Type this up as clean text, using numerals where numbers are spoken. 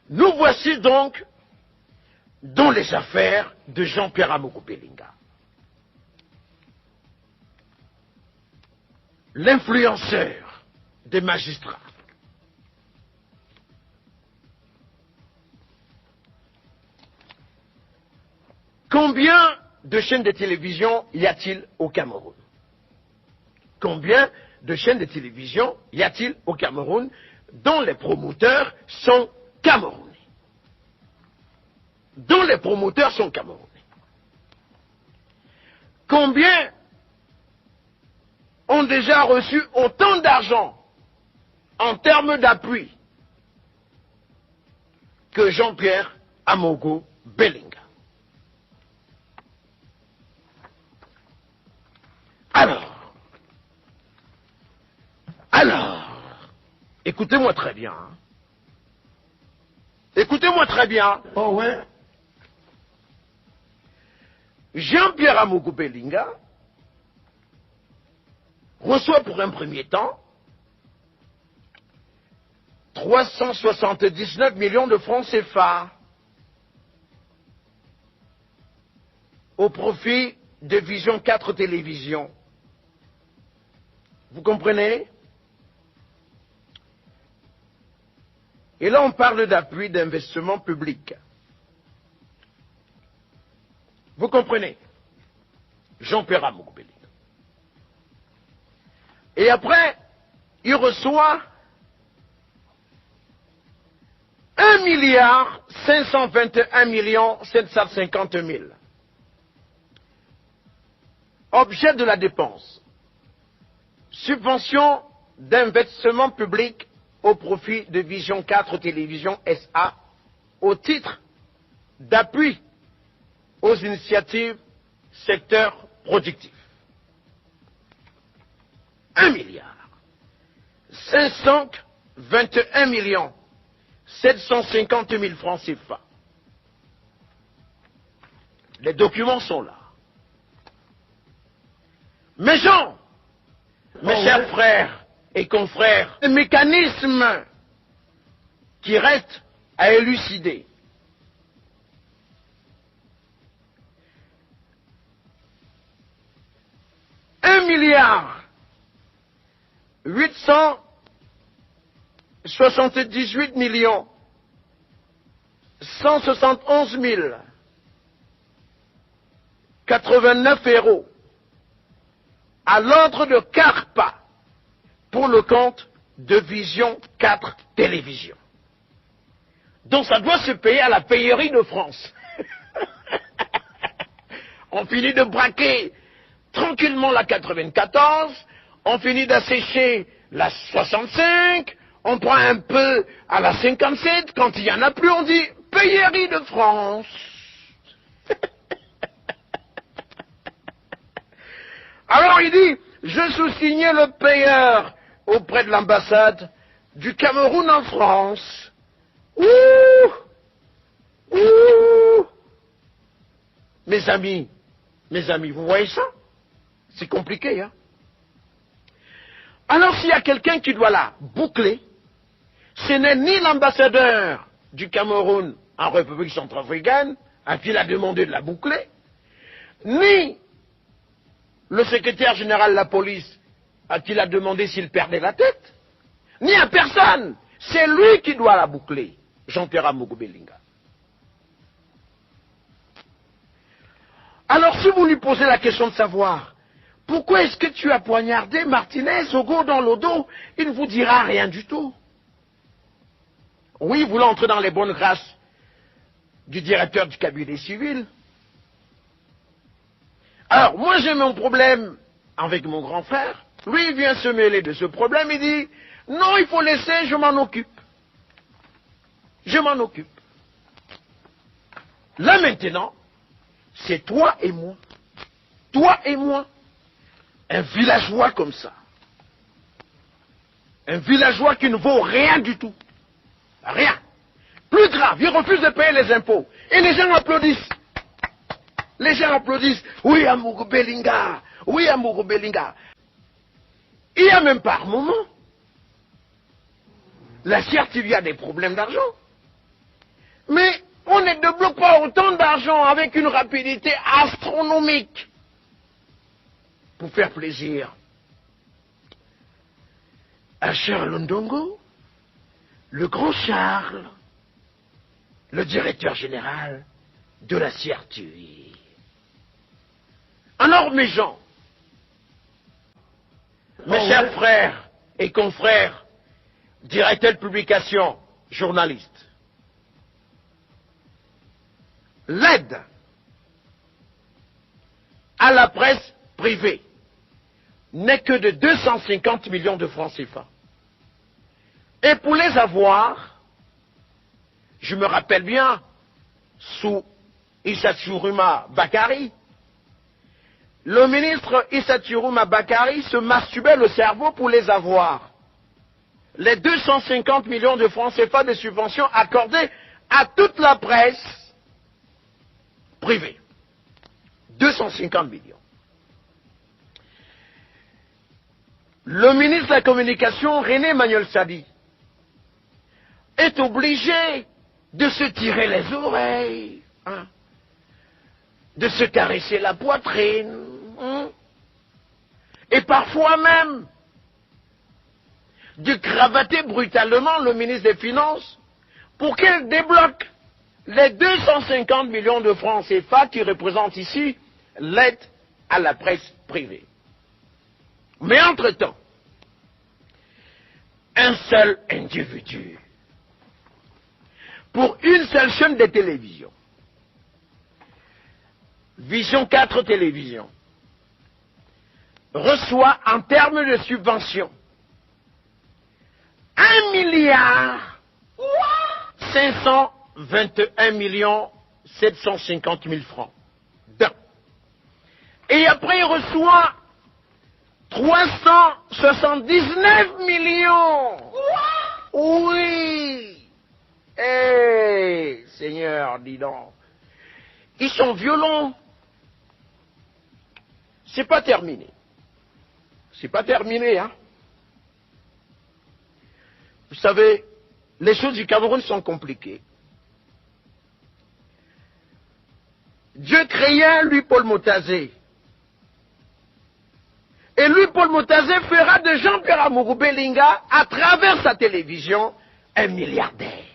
Nous voici donc dans les affaires de Jean-Pierre Amogo Belinga. L'influenceur des magistrats. Combien de chaînes de télévision y a-t-il au Cameroun? Combien de chaînes de télévision y a-t-il au Cameroun dont les promoteurs sont camerounais? Dont les promoteurs sont camerounais. Combien ont déjà reçu autant d'argent en termes d'appui que Jean-Pierre Amogo Belinga? Alors, écoutez-moi très bien. Hein. Écoutez-moi très bien. Oh ouais. Jean-Pierre Amogo Belinga reçoit pour un premier temps 379 millions de francs CFA au profit de Vision 4 Télévision. Vous comprenez? Et là, on parle d'appui d'investissement public. Vous comprenez? Jean-Pierre Amogo Belinga. Et après, il reçoit 1,521,750,000. Objet de la dépense. Subvention d'investissement public au profit de Vision 4 Télévision SA au titre d'appui aux initiatives secteur productif. 1,521,750,000 francs CFA. Les documents sont là. Mes gens, mes chers frères et confrères, le mécanisme qui reste à élucider. €1,878,171,089 à l'ordre de CARPA pour le compte de Vision 4 Télévision. Donc ça doit se payer à la payerie de France. On finit de braquer tranquillement la 94, on finit d'assécher la 65, on prend un peu à la 57, quand il n'y en a plus, on dit payerie de France. Alors il dit, je sous-signais le payeur auprès de l'ambassade du Cameroun en France. Ouh! Ouh! Mes amis, vous voyez ça? C'est compliqué, hein? Alors s'il y a quelqu'un qui doit la boucler, ce n'est ni l'ambassadeur du Cameroun en République centrafricaine, à qui il a demandé de la boucler, ni le secrétaire général de la police, à qui il a demandé s'il perdait la tête, ni à personne. C'est lui qui doit la boucler, Jean-Pierre Amogo Belinga. Alors si vous lui posez la question de savoir, pourquoi est-ce que tu as poignardé Martinez au go dans le dos, il ne vous dira rien du tout. Oui, vous l'entrez dans les bonnes grâces du directeur du cabinet civil. Alors, moi j'ai mon problème avec mon grand frère. Lui, il vient se mêler de ce problème, il dit, non, il faut laisser, je m'en occupe. Je m'en occupe. Là maintenant, c'est toi et moi. Toi et moi. Un villageois comme ça. Un villageois qui ne vaut rien du tout. Rien. Plus grave, il refuse de payer les impôts. Et les gens applaudissent. Les gens applaudissent. Oui, Amogo Belinga. Oui, Amogo Belinga. Il y a même pas un moment. Là, certes, il y a des problèmes d'argent. Mais on ne débloque pas autant d'argent avec une rapidité astronomique pour faire plaisir à Charles Ndongo, le grand Charles, le directeur général de la CRTV. Alors mes gens, mes chers frères et confrères, directeurs de publication, journalistes, l'aide à la presse privée n'est que de 250 millions de francs CFA. Et pour les avoir, je me rappelle bien, sous Issa Chourouma Bakari, le ministre Issa Chourouma Bakari se masturbait le cerveau pour les avoir. Les 250 millions de francs CFA de subventions accordées à toute la presse privée. 250 millions. Le ministre de la Communication, René Emmanuel Sadi, est obligé de se tirer les oreilles, hein, de se caresser la poitrine, hein, et parfois même de cravater brutalement le ministre des Finances pour qu'il débloque les 250 millions de francs CFA qui représentent ici l'aide à la presse privée. Mais entre-temps, un seul individu, pour une seule chaîne de télévision, Vision 4 Télévision, reçoit en termes de subvention 1 milliard 521 millions 750 000 francs. Et après il reçoit 379 millions. Oui. Eh, Seigneur, dis donc. Ils sont violents. C'est pas terminé. C'est pas terminé, hein. Vous savez, les choses du Cameroun sont compliquées. Dieu créa lui Paul Motazé. Et lui, Paul Motazé, fera de Jean-Pierre Amourou Belinga, à travers sa télévision, un milliardaire.